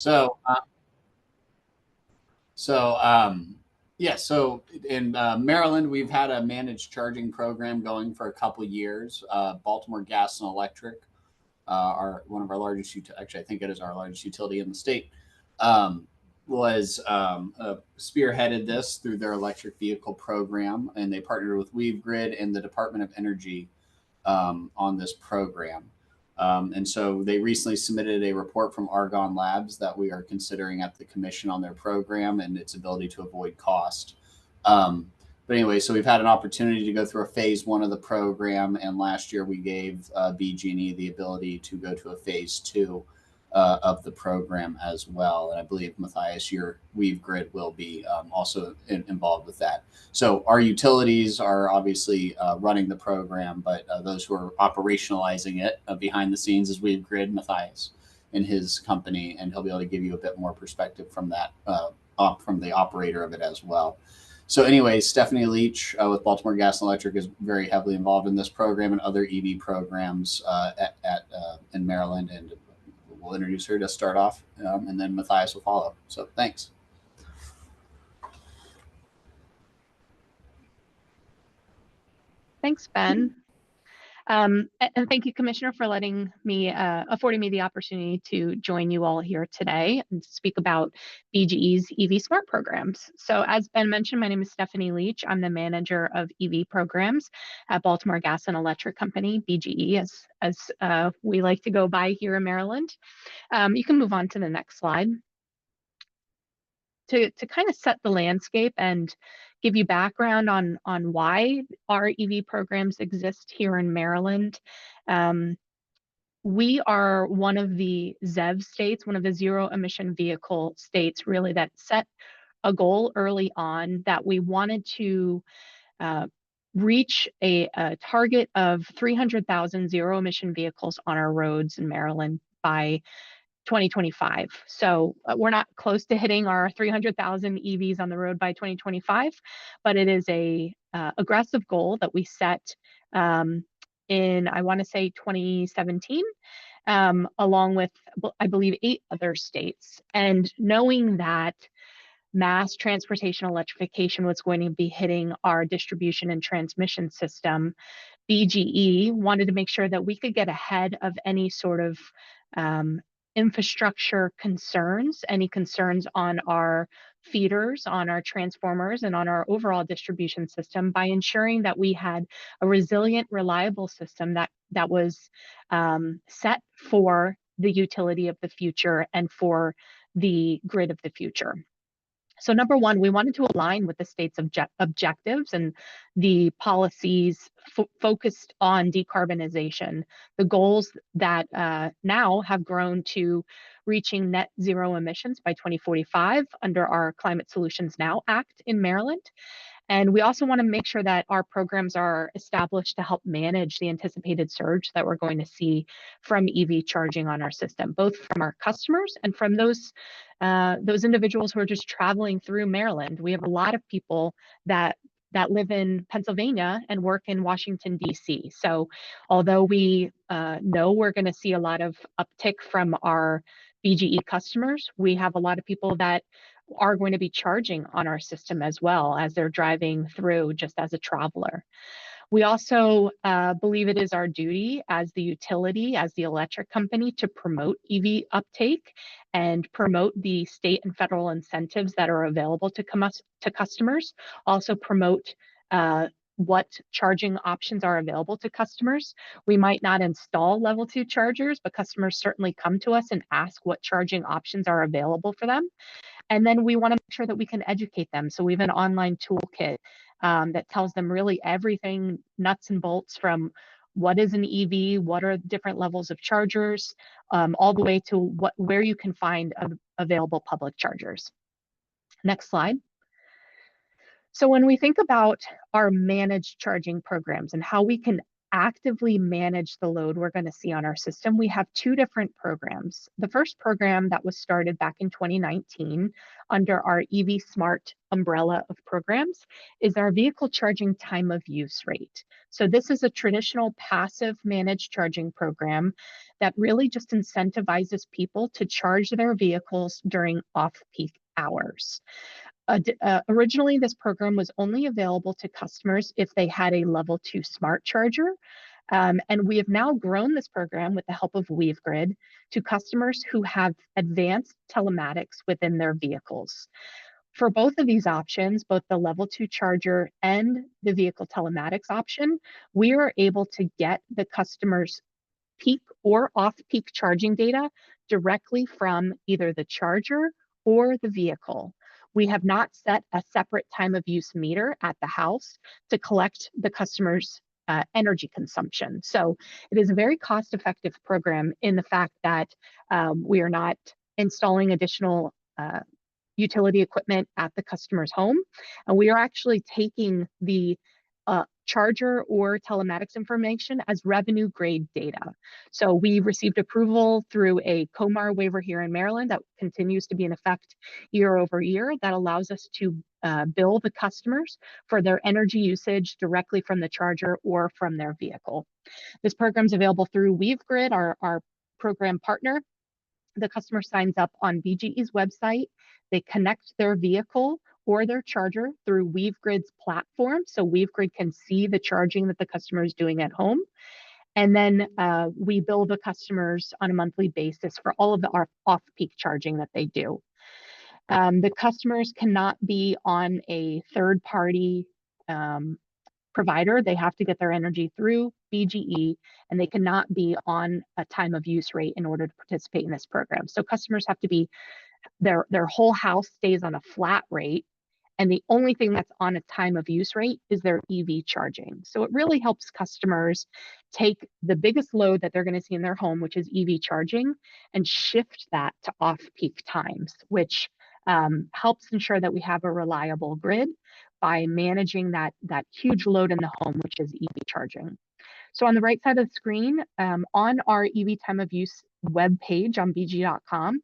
So, yeah, so in Maryland, we've had a managed charging program going for a couple years. Baltimore Gas and Electric, one of our largest, actually, I think it is our largest utility in the state, um, was spearheaded this through their electric vehicle program, and they partnered with Weave Grid and the Department of Energy on this program. And so they recently submitted a report from Argonne Labs that we are considering at the commission on their program and its ability to avoid cost. But anyway, so we've had an opportunity to go through a phase one of the program, and last year we gave BG&E the ability to go to a phase two of the program as well. And I believe, Mathias, your Weave Grid will be also involved with that. So our utilities are obviously running the program, but those who are operationalizing it behind the scenes is Weave Grid, Mathias, and his company, and he'll be able to give you a bit more perspective from that, from the operator of it as well. So anyway, Stephanie Leach with Baltimore Gas and Electric is very heavily involved in this program and other EV programs in Maryland, and we'll introduce her to start off, and then Mathias will follow. So thanks. Thanks, Ben. And thank you, Commissioner, for affording me the opportunity to join you all here today and speak about BGE's EV Smart programs. So as Ben mentioned, my name is Stephanie Leach. I'm the manager of EV programs at Baltimore Gas and Electric Company, BGE, as we like to go by here in Maryland. You can move on to the next slide. To kind of set the landscape and give you background on why our EV programs exist here in Maryland. We are one of the ZEV states, one of the zero emission vehicle states, really, that set a goal early on that we wanted to reach a target of 300,000 zero emission vehicles on our roads in Maryland by 2025. So we're not close to hitting our 300,000 EVs on the road by 2025, but it is a aggressive goal that we set in, I want to say, 2017, along with, I believe, 8 other states. And knowing that mass transportation electrification was going to be hitting our distribution and transmission system, BGE wanted to make sure that we could get ahead of any sort of infrastructure concerns, any concerns on our feeders, on our transformers, and on our overall distribution system by ensuring that we had a resilient, reliable system that was set for the utility of the future and for the grid of the future. So number one, we wanted to align with the state's objectives and the policies focused on decarbonization, the goals that now have grown to reaching net zero emissions by 2045 under our Climate Solutions Now Act in Maryland. And we also want to make sure that our programs are established to help manage the anticipated surge that we're going to see from EV charging on our system, both from our customers and from those individuals who are just traveling through Maryland. We have a lot of people that live in Pennsylvania and work in Washington, D.C. So although we know we're going to see a lot of uptick from our BGE customers, we have a lot of people that are going to be charging on our system as well as they're driving through just as a traveler. We also believe it is our duty as the utility, as the electric company, to promote EV uptake and promote the state and federal incentives that are available to customers. Also promote what charging options are available to customers. We might not install level 2 chargers, but customers certainly come to us and ask what charging options are available for them. And then we want to make sure that we can educate them. So we have an online toolkit that tells them really everything, nuts and bolts, from what is an EV, what are different levels of chargers, all the way to where you can find available public chargers. Next slide. So when we think about our managed charging programs and how we can actively manage the load we're going to see on our system, we have two different programs. The first program that was started back in 2019 under our EV Smart umbrella of programs is our vehicle charging time of use rate. So this is a traditional passive managed charging program that really just incentivizes people to charge their vehicles during off-peak hours. Originally, this program was only available to customers if they had a level 2 smart charger. And we have now grown this program with the help of WeaveGrid to customers who have advanced telematics within their vehicles. For both of these options, both the level 2 charger and the vehicle telematics option, we are able to get the customer's peak or off-peak charging data directly from either the charger or the vehicle. We have not set a separate time of use meter at the house to collect the customer's energy consumption. So it is a very cost-effective program in the fact that we are not installing additional utility equipment at the customer's home. And we are actually taking the charger or telematics information as revenue grade data. So we received approval through a COMAR waiver here in Maryland that continues to be in effect year over year that allows us to bill the customers for their energy usage directly from the charger or from their vehicle. This program is available through WeaveGrid, our program partner. The customer signs up on BGE's website. They connect their vehicle or their charger through WeaveGrid's platform. So WeaveGrid can see the charging that the customer is doing at home. And then we bill the customers on a monthly basis for all of our off-peak charging that they do. The customers cannot be on a third-party provider. They have to get their energy through BGE, and they cannot be on a time of use rate in order to participate in this program. So customers have to be, their whole house stays on a flat rate, and the only thing that's on a time of use rate is their EV charging. So it really helps customers take the biggest load that they're going to see in their home, which is EV charging, and shift that to off-peak times, which helps ensure that we have a reliable grid by managing that huge load in the home, which is EV charging. So on the right side of the screen, on our EV time of use web page on bg.com,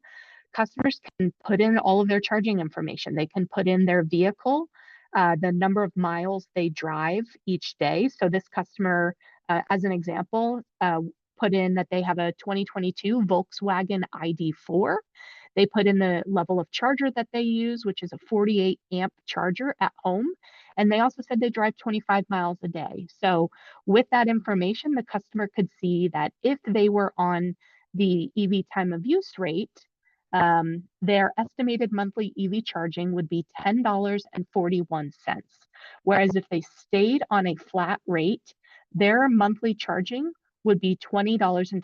customers can put in all of their charging information. They can put in their vehicle, the number of miles they drive each day. So this customer, as an example, put in that they have a 2022 Volkswagen ID4. They put in the level of charger that they use, which is a 48 amp charger at home. And they also said they drive 25 miles a day. So with that information, the customer could see that if they were on the EV time of use rate, their estimated monthly EV charging would be $10.41. Whereas if they stayed on a flat rate, their monthly charging would be $20.26.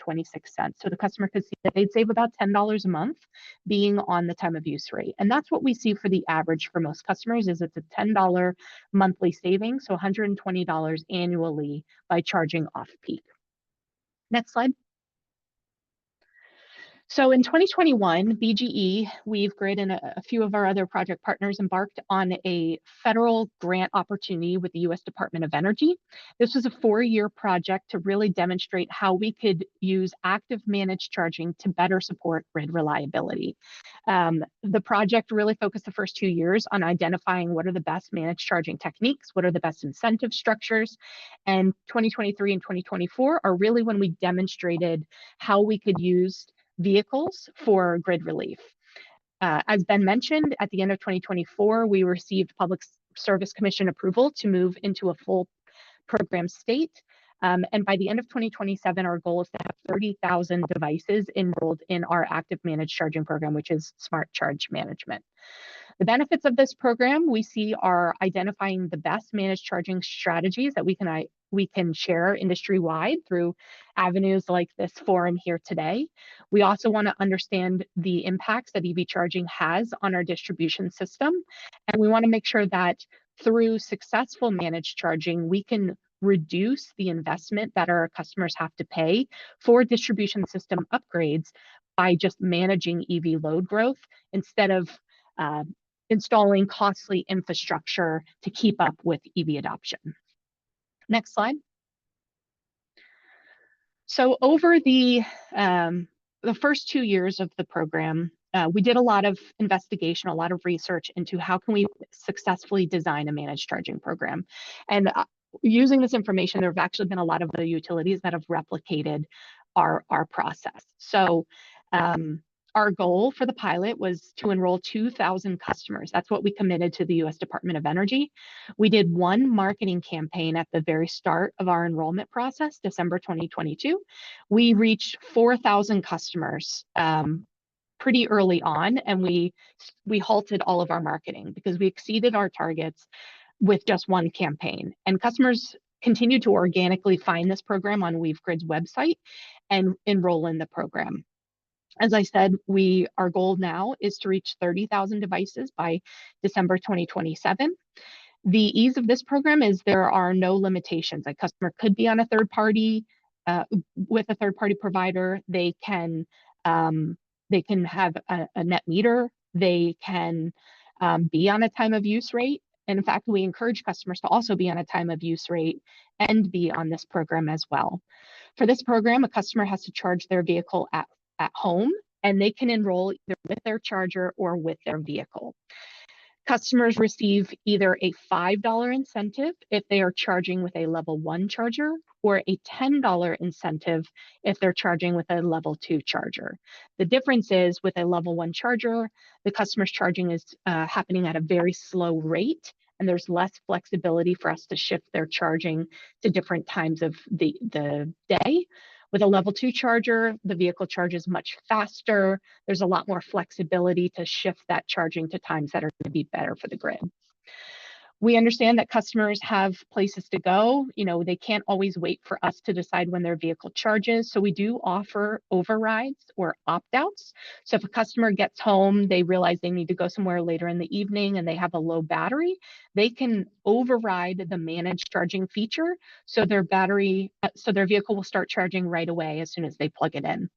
So the customer could see that they'd save about $10 a month being on the time of use rate. And that's what we see for the average for most customers is it's a $10 monthly savings, so $120 annually by charging off peak. Next slide. So in 2021, BGE, WeaveGrid, and a few of our other project partners embarked on a federal grant opportunity with the U.S. Department of Energy. This was a 4-year project to really demonstrate how we could use active managed charging to better support grid reliability. The project really focused the first 2 years on identifying what are the best managed charging techniques, what are the best incentive structures, and 2023 and 2024 are really when we demonstrated how we could use vehicles for grid relief. As Ben mentioned, at the end of 2024, we received Public Service Commission approval to move into a full program state. And by the end of 2027, our goal is to have 30,000 devices enrolled in our active managed charging program, which is Smart Charge Management. The benefits of this program we see are identifying the best managed charging strategies that we can share industry-wide through avenues like this forum here today. We also want to understand the impacts that EV charging has on our distribution system. And we want to make sure that through successful managed charging, we can reduce the investment that our customers have to pay for distribution system upgrades by just managing EV load growth instead of installing costly infrastructure to keep up with EV adoption. Next slide. So over the first 2 years of the program, we did a lot of investigation, a lot of research into how can we successfully design a managed charging program. And using this information, there have actually been a lot of the utilities that have replicated our process. So our goal for the pilot was to enroll 2,000 customers. That's what we committed to the U.S. Department of Energy. We did one marketing campaign at the very start of our enrollment process, December 2022. We reached 4,000 customers pretty early on, and we halted all of our marketing because we exceeded our targets with just one campaign. And customers continue to organically find this program on WeaveGrid's website and enroll in the program. As I said, our goal now is to reach 30,000 devices by December 2027. The ease of this program is there are no limitations. A customer could be on a third party with a third party provider. They can have a net meter. They can be on a time of use rate. And in fact, we encourage customers to also be on a time of use rate and be on this program as well. For this program, a customer has to charge their vehicle at home, and they can enroll either with their charger or with their vehicle. Customers receive either a $5 incentive if they are charging with a level 1 charger, or a $10 incentive if they're charging with a level 2 charger. The difference is with a level 1 charger, the customer's charging is happening at a very slow rate, and there's less flexibility for us to shift their charging to different times of the day. With a level 2 charger, the vehicle charges much faster. There's a lot more flexibility to shift that charging to times that are going to be better for the grid. We understand that customers have places to go. They can't always wait for us to decide when their vehicle charges. So we do offer overrides or opt-outs. So if a customer gets home, they realize they need to go somewhere later in the evening and they have a low battery, they can override the managed charging feature. So their vehicle will start charging right away as soon as they plug it in.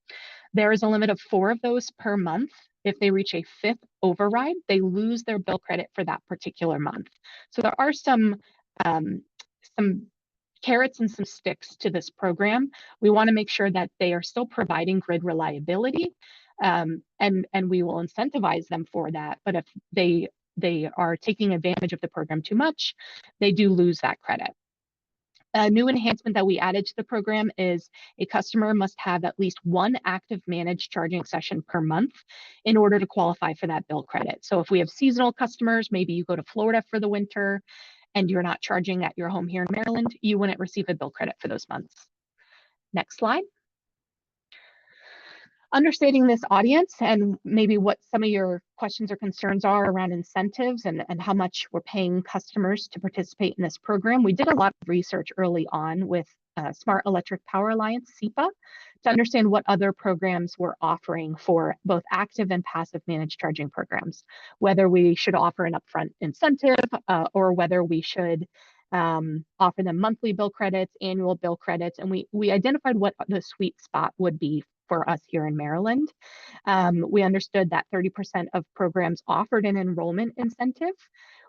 There is a limit of 4 of those per month. If they reach a 5th override, they lose their bill credit for that particular month. So there are some carrots and some sticks to this program. We want to make sure that they are still providing grid reliability, and we will incentivize them for that. But if they are taking advantage of the program too much, they do lose that credit. A new enhancement that we added to the program is a customer must have at least one active managed charging session per month in order to qualify for that bill credit. So if we have seasonal customers, maybe you go to Florida for the winter and you're not charging at your home here in Maryland, you wouldn't receive a bill credit for those months. Next slide. Understanding this audience and maybe what some of your questions or concerns are around incentives and how much we're paying customers to participate in this program, we did a lot of research early on with Smart Electric Power Alliance, SEPA, to understand what other programs we're offering for both active and passive managed charging programs, whether we should offer an upfront incentive or whether we should offer them monthly bill credits, annual bill credits, and we identified what the sweet spot would be for us here in Maryland. We understood that 30% of programs offered an enrollment incentive.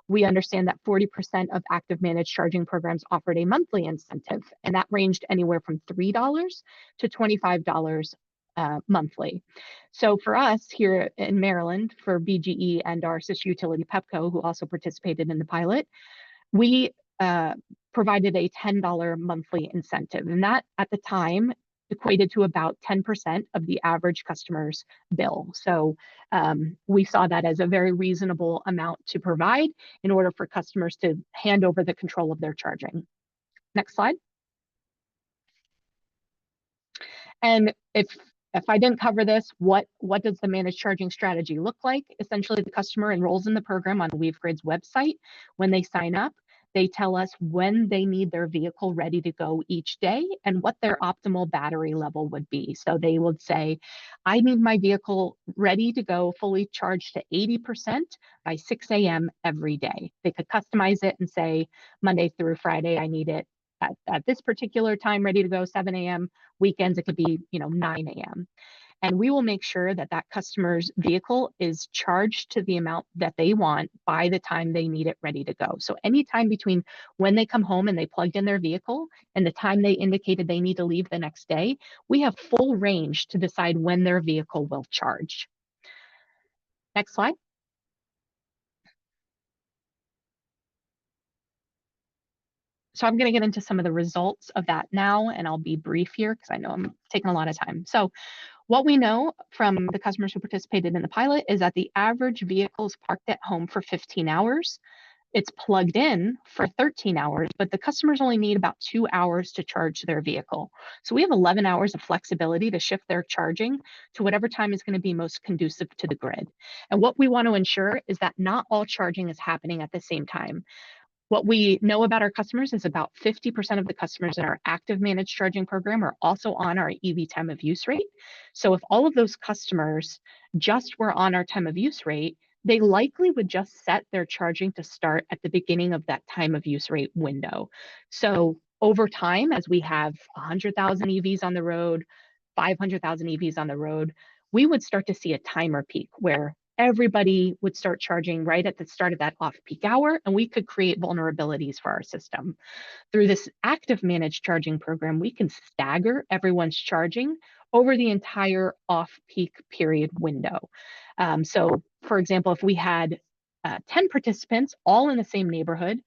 We understand that 40% of active managed charging programs offered a monthly incentive, and that ranged anywhere from $3 to $25 monthly. So for us here in Maryland, for BGE and our sister utility Pepco, who also participated in the pilot, we provided a $10 monthly incentive, and that at the time equated to about 10% of the average customer's bill. So we saw that as a very reasonable amount to provide in order for customers to hand over the control of their charging. Next slide. And if I didn't cover this, what does the managed charging strategy look like? Essentially, the customer enrolls in the program on WeaveGrid's website. When they sign up, they tell us when they need their vehicle ready to go each day and what their optimal battery level would be. So they would say, I need my vehicle ready to go fully charged to 80% by 6 a.m. every day. They could customize it and say, Monday through Friday, I need it at this particular time ready to go, 7 a.m. Weekends, it could be 9 a.m. and we will make sure that that customer's vehicle is charged to the amount that they want by the time they need it ready to go. So anytime between when they come home and they plugged in their vehicle and the time they indicated they need to leave the next day, we have full range to decide when their vehicle will charge. Next slide. So I'm going to get into some of the results of that now, and I'll be brief here because I know I'm taking a lot of time. So what we know from the customers who participated in the pilot is that the average vehicle is parked at home for 15 hours. It's plugged in for 13 hours, but the customers only need about 2 hours to charge their vehicle. So we have 11 hours of flexibility to shift their charging to whatever time is going to be most conducive to the grid. And what we want to ensure is that not all charging is happening at the same time. What we know about our customers is about 50% of the customers in our active managed charging program are also on our EV time of use rate. So if all of those customers just were on our time of use rate, they likely would just set their charging to start at the beginning of that time of use rate window. So over time, as we have 100,000 EVs on the road, 500,000 EVs on the road, we would start to see a timer peak where everybody would start charging right at the start of that off-peak hour, and we could create vulnerabilities for our system. Through this active managed charging program, we can stagger everyone's charging over the entire off-peak period window. So, for example, if we had 10 participants all in the same neighborhood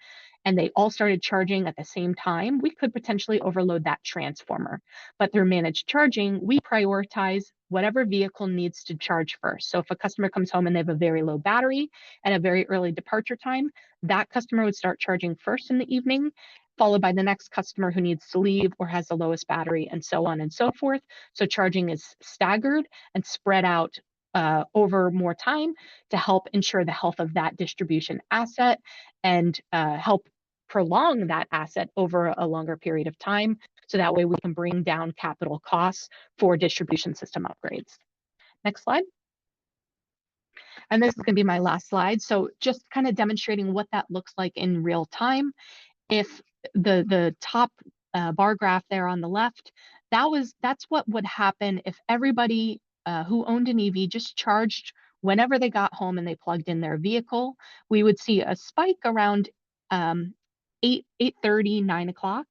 and they all started charging at the same time, we could potentially overload that transformer. But through managed charging, we prioritize whatever vehicle needs to charge first. So if a customer comes home and they have a very low battery and a very early departure time, that customer would start charging first in the evening, followed by the next customer who needs to leave or has the lowest battery, and so on and so forth. So charging is staggered and spread out over more time to help ensure the health of that distribution asset and help prolong that asset over a longer period of time. So that way we can bring down capital costs for distribution system upgrades. Next slide. And this is going to be my last slide. So just kind of demonstrating what that looks like in real time. If the top bar graph there on the left, that's what would happen if everybody who owned an EV just charged whenever they got home and they plugged in their vehicle. We would see a spike around 8:30, 9 o'clock.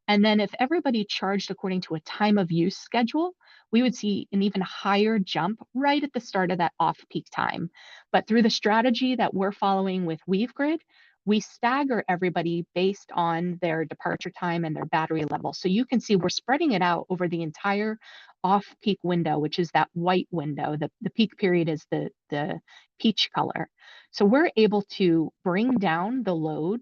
And then if everybody charged according to a time of use schedule, we would see an even higher jump right at the start of that off-peak time. But through the strategy that we're following with WeaveGrid, we stagger everybody based on their departure time and their battery level. So you can see we're spreading it out over the entire off-peak window, which is that white window. The peak period is the peach color. So we're able to bring down the load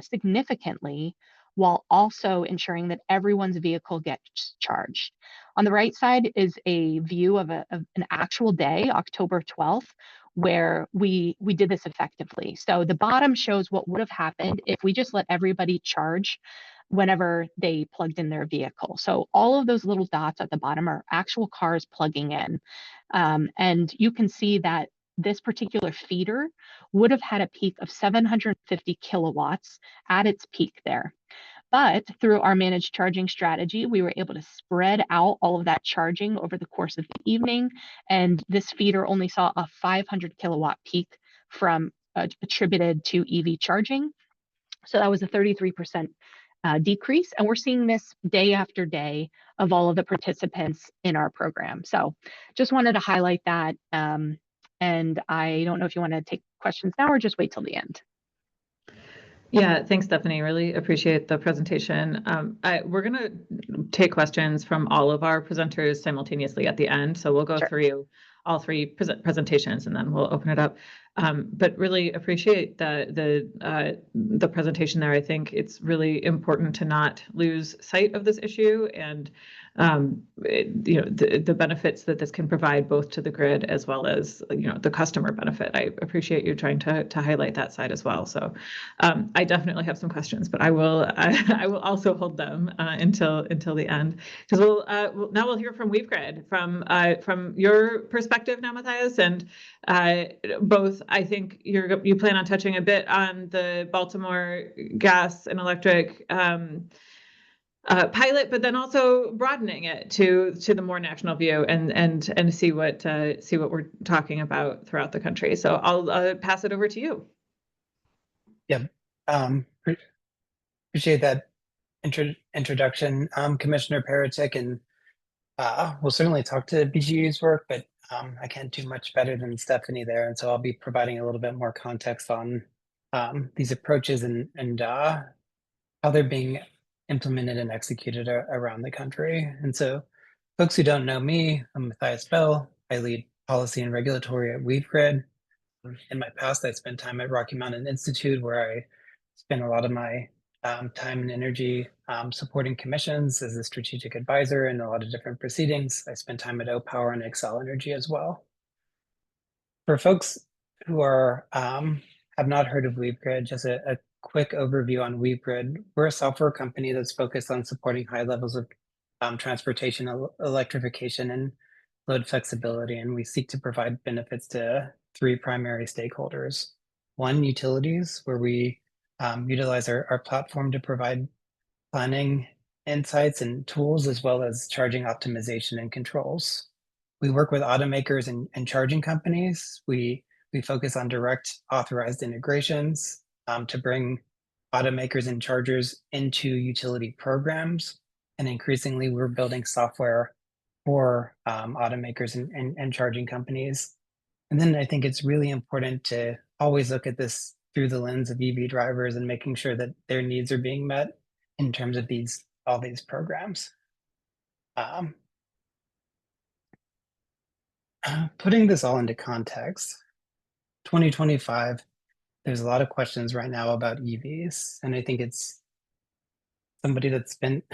significantly while also ensuring that everyone's vehicle gets charged. On the right side is a view of an actual day, October 12th, where we did this effectively. So the bottom shows what would have happened if we just let everybody charge whenever they plugged in their vehicle. So all of those little dots at the bottom are actual cars plugging in. And you can see that this particular feeder would have had a peak of 750 kilowatts at its peak there. But through our managed charging strategy, we were able to spread out all of that charging over the course of the evening. And this feeder only saw a 500 kilowatt peak from attributed to EV charging. So that was a 33% decrease. And we're seeing this day after day of all of the participants in our program. So just wanted to highlight that. And I don't know if you want to take questions now or just wait till the end. Yeah, thanks, Stephanie. Really appreciate the presentation. We're going to take questions from all of our presenters simultaneously at the end. So we'll go through all three presentations and then we'll open it up. But really appreciate the presentation there. I think it's really important to not lose sight of this issue and the benefits that this can provide both to the grid as well as the customer benefit. I appreciate you trying to highlight that side as well. So I definitely have some questions, but I will also hold them until the end, because now we'll hear from WeaveGrid from your perspective now, Mathias, and both. I think you plan on touching a bit on the Baltimore gas and electric pilot, but then also broadening it to the more national view and see what we're talking about throughout the country. So I'll pass it over to you. Yeah, appreciate that introduction, Commissioner Pericik, and we'll certainly talk to BGU's work, but I can't do much better than Stephanie there, and so I'll be providing a little bit more context on these approaches and how they're being implemented and executed around the country. And so, folks who don't know me, I'm Mathias. I lead policy and regulatory at WeaveGrid. In my past, I spent time at Rocky Mountain Institute, where I spent a lot of my time and energy supporting commissions as a strategic advisor in a lot of different proceedings. I spent time at OPower and Excel Energy as well. For folks who are have not heard of WeaveGrid, just a quick overview on WeaveGrid. We're a software company that's focused on supporting high levels of transportation electrification and load flexibility, and we seek to provide benefits to three primary stakeholders. One, utilities, where we utilize our platform to provide planning insights and tools, as well as charging optimization and controls. We work with automakers and charging companies. We focus on direct authorized integrations to bring automakers and chargers into utility programs. And increasingly, we're building software for automakers and charging companies. And then I think it's really important to always look at this through the lens of EV drivers and making sure that their needs are being met in terms of all these programs. Putting this all into context, 2025, there's a lot of questions right now about EVs, and I think it's somebody that's spent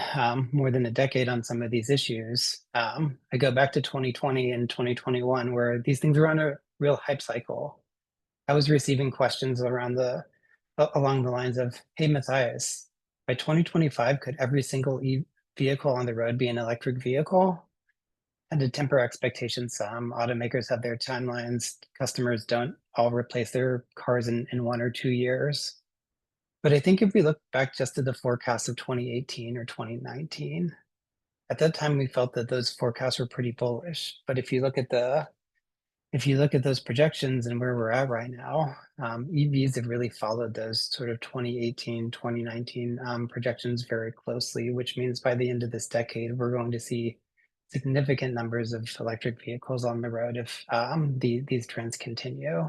more than a decade on some of these issues. I go back to 2020 and 2021, where these things were on a real hype cycle. I was receiving questions along the lines of, "Hey, Mathias, by 2025, could every single vehicle on the road be an electric vehicle?" And to temper expectations, some automakers have their timelines. Customers don't all replace their cars in 1 or 2 years. But I think if we look back just to the forecast of 2018 or 2019, at that time we felt that those forecasts were pretty bullish. But if you look at those projections and where we're at right now, EVs have really followed those sort of 2018, 2019 projections very closely, which means by the end of this decade, we're going to see significant numbers of electric vehicles on the road if these trends continue.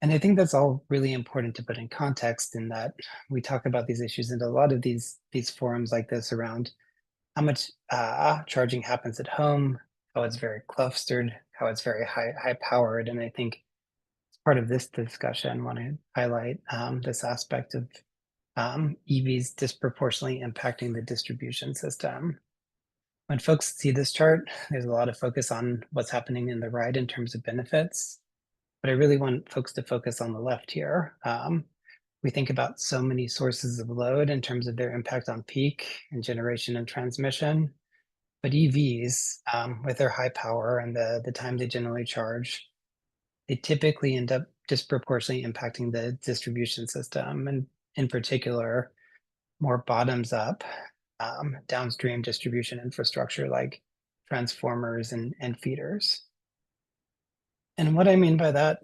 And I think that's all really important to put in context, in that we talk about these issues in a lot of these forums like this around how much charging happens at home, how it's very clustered, how it's very high powered. And I think as part of this discussion, I want to highlight this aspect of EVs disproportionately impacting the distribution system. When folks see this chart, there's a lot of focus on what's happening in the right in terms of benefits, but I really want folks to focus on the left here. We think about so many sources of load in terms of their impact on peak and generation and transmission, but EVs, with their high power and the time they generally charge, they typically end up disproportionately impacting the distribution system, and in particular, more bottoms up, downstream distribution infrastructure like transformers and feeders. And what I mean by that,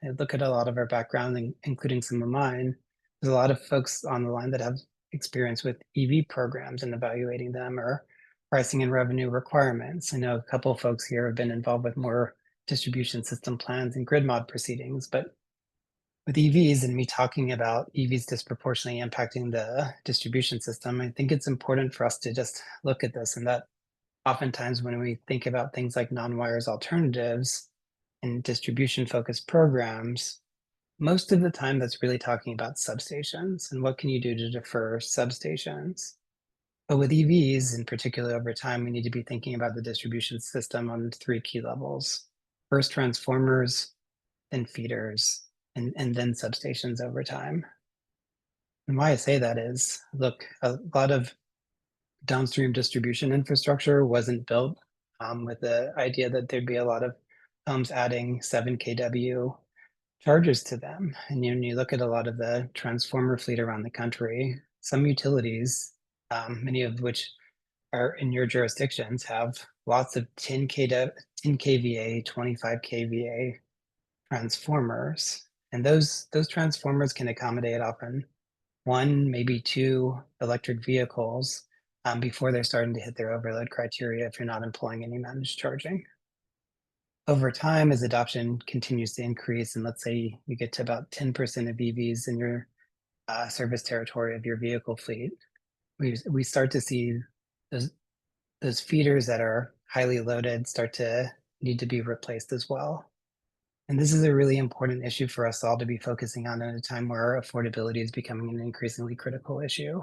I look at a lot of our background, including some of mine. There's a lot of folks on the line that have experience with EV programs and evaluating them, or pricing and revenue requirements. I know a couple of folks here have been involved with more distribution system plans and grid mod proceedings, but with EVs and me talking about EVs disproportionately impacting the distribution system, I think it's important for us to just look at this, and that oftentimes when we think about things like non-wires alternatives and distribution-focused programs, most of the time that's really talking about substations and what can you do to defer substations. But with EVs in particular, over time, we need to be thinking about the distribution system on 3 key levels. First, transformers, then feeders, and then substations over time. And why I say that is, look, a lot of downstream distribution infrastructure wasn't built with the idea that there'd be a lot of homes adding 7 kW chargers to them. And when you look at a lot of the transformer fleet around the country, some utilities many of which are in your jurisdictions, have lots of 10 kVA, 25 kVA transformers. And those transformers can accommodate often 1, maybe 2 electric vehicles before they're starting to hit their overload criteria if you're not employing any managed charging. Over time, as adoption continues to increase, and let's say you get to about 10% of EVs in your service territory of your vehicle fleet, we start to see those feeders that are highly loaded start to need to be replaced as well. And this is a really important issue for us all to be focusing on at a time where affordability is becoming an increasingly critical issue.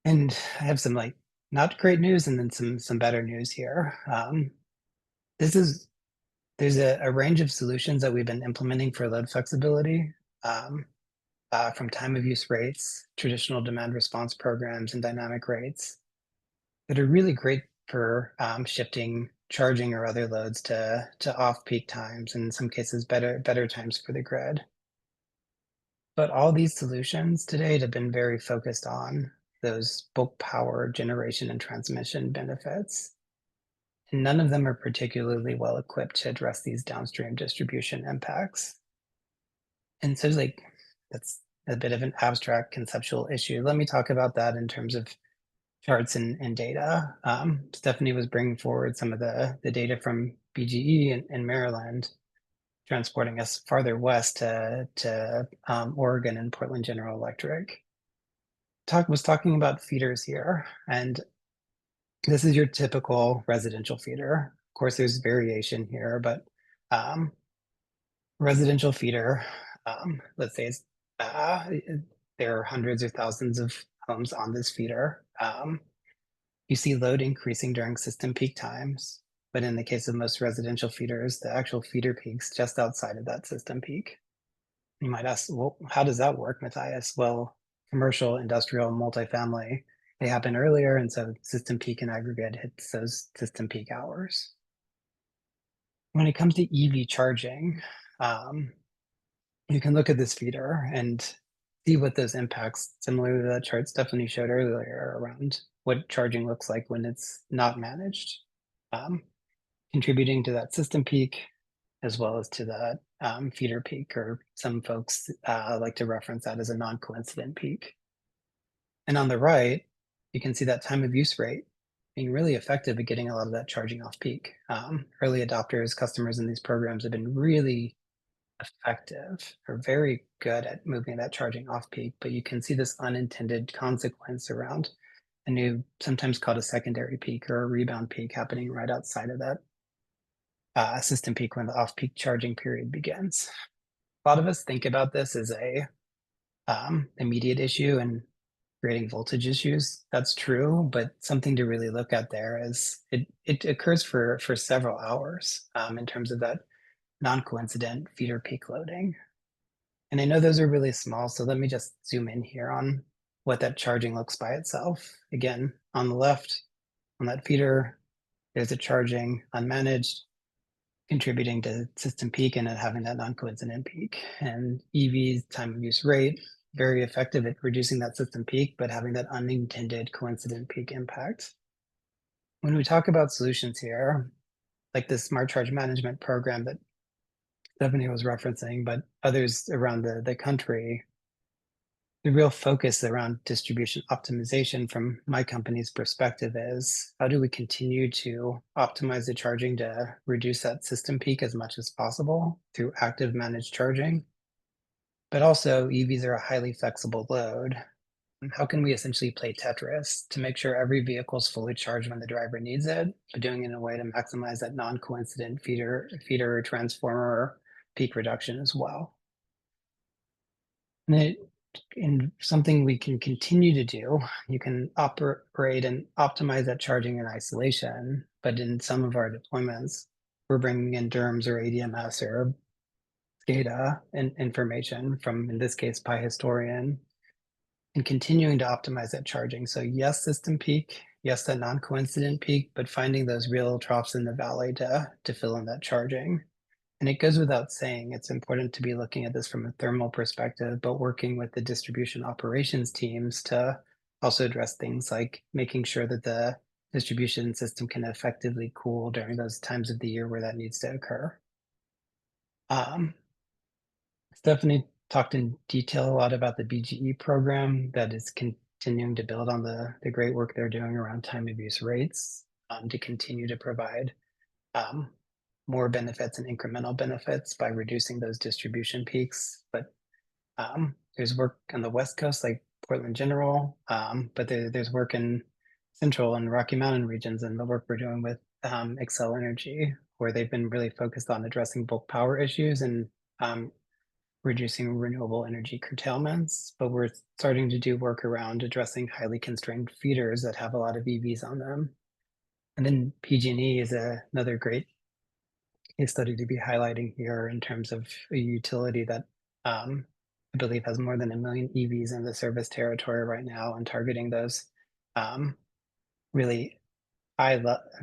And I have some like not great news and then some better news here. There's a range of solutions that we've been implementing for load flexibility, from time of use rates, traditional demand response programs, and dynamic rates that are really great for shifting charging or other loads to off-peak times, and in some cases better times for the grid. But all these solutions to date have been very focused on those bulk power generation and transmission benefits. And none of them are particularly well equipped to address these downstream distribution impacts. And so like that's a bit of an abstract conceptual issue. Let me talk about that in terms of charts and data. Stephanie was bringing forward some of the data from BGE in Maryland, transporting us farther west to Oregon and Portland General Electric. Was talking about feeders here, and this is your typical residential feeder. Of course, there's variation here, but residential feeder, let's say it's, there are hundreds or thousands of homes on this feeder. You see load increasing during system peak times, but in the case of most residential feeders, the actual feeder peaks just outside of that system peak. You might ask, well, how does that work, Mathias? Well, commercial, industrial, multifamily, they happen earlier, and so system peak in aggregate hits those system peak hours. When it comes to EV charging, you can look at this feeder and see what those impacts, similar to that chart Stephanie showed earlier, around what charging looks like when it's not managed, contributing to that system peak, as well as to that feeder peak, or some folks like to reference that as a non-coincident peak. And on the right, you can see that time of use rate being really effective at getting a lot of that charging off peak. Early adopters, customers in these programs have been really effective or very good at moving that charging off peak, but you can see this unintended consequence around a new, sometimes called a secondary peak or a rebound peak, happening right outside of that system peak when the off-peak charging period begins. A lot of us think about this as a immediate issue and creating voltage issues. That's true, but something to really look at there is it occurs for several hours in terms of that non-coincident feeder peak loading. And I know those are really small, so let me just zoom in here on what that charging looks by itself. Again, on the left, on that feeder, there's a charging unmanaged, contributing to system peak and having that non-coincident peak. And EV's time of use rate, very effective at reducing that system peak, but having that unintended coincident peak impact. When we talk about solutions here, like the smart charge management program that Stephanie was referencing, but others around the country, the real focus around distribution optimization from my company's perspective is how do we continue to optimize the charging to reduce that system peak as much as possible through active managed charging? But also, EVs are a highly flexible load. And how can we essentially play Tetris to make sure every vehicle is fully charged when the driver needs it, but doing it in a way to maximize that non-coincident feeder transformer peak reduction as well? And something we can continue to do, you can operate and optimize that charging in isolation, but in some of our deployments, we're bringing in DERMS or ADMS or SCADA and information from, in this case, PyHistorian, and continuing to optimize that charging. So yes, system peak, yes, that non-coincident peak, but finding those real troughs in the valley to fill in that charging. And it goes without saying, it's important to be looking at this from a thermal perspective, but working with the distribution operations teams to also address things like making sure that the distribution system can effectively cool during those times of the year where that needs to occur. Stephanie talked in detail a lot about the BGE program that is continuing to build on the great work they're doing around time of use rates to continue to provide more benefits and incremental benefits by reducing those distribution peaks. But there's work on the West Coast, like Portland General, but there's work in Central and Rocky Mountain regions, and the work we're doing with Excel Energy, where they've been really focused on addressing bulk power issues and reducing renewable energy curtailments. But we're starting to do work around addressing highly constrained feeders that have a lot of EVs on them. And then PG&E is another great case study to be highlighting here in terms of a utility that I believe has more than 1 million EVs in the service territory right now, and targeting those really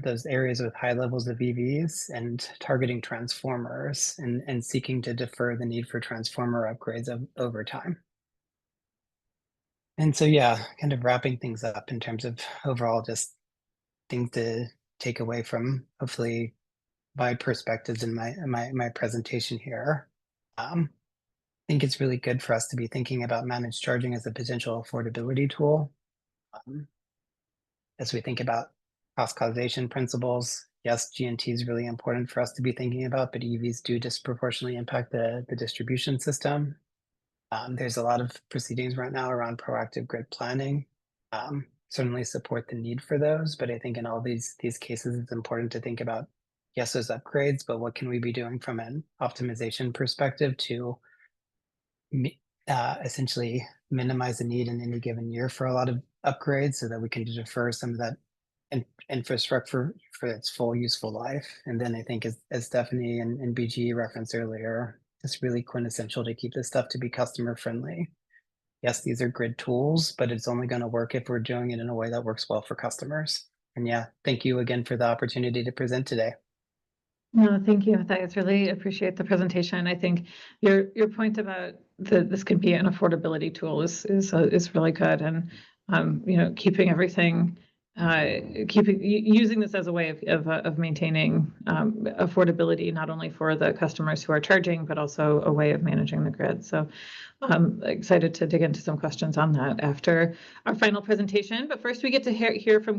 those areas with high levels of EVs and targeting transformers and seeking to defer the need for transformer upgrades over time. And so, yeah, kind of wrapping things up in terms of overall just things to take away from hopefully my perspectives in my presentation here. I think it's really good for us to be thinking about managed charging as a potential affordability tool. As we think about cost causation principles, yes, GNT is really important for us to be thinking about, but EVs do disproportionately impact the distribution system. There's a lot of proceedings right now around proactive grid planning. Certainly support the need for those, but I think in all these cases, it's important to think about, yes, those upgrades, but what can we be doing from an optimization perspective to essentially minimize the need in any given year for a lot of upgrades so that we can defer some of that infrastructure for its full useful life. And then I think as Stephanie and BG referenced earlier, it's really quintessential to keep this stuff to be customer friendly. Yes, these are grid tools, but it's only going to work if we're doing it in a way that works well for customers. And yeah, thank you again for the opportunity to present today. No, thank you, Mathias. Really appreciate the presentation. I think your point about this can be an affordability tool is really good, and keeping everything, using this as a way of maintaining affordability not only for the customers who are charging, but also a way of managing the grid. So I'm excited to dig into some questions on that after our final presentation. But first, we get to hear from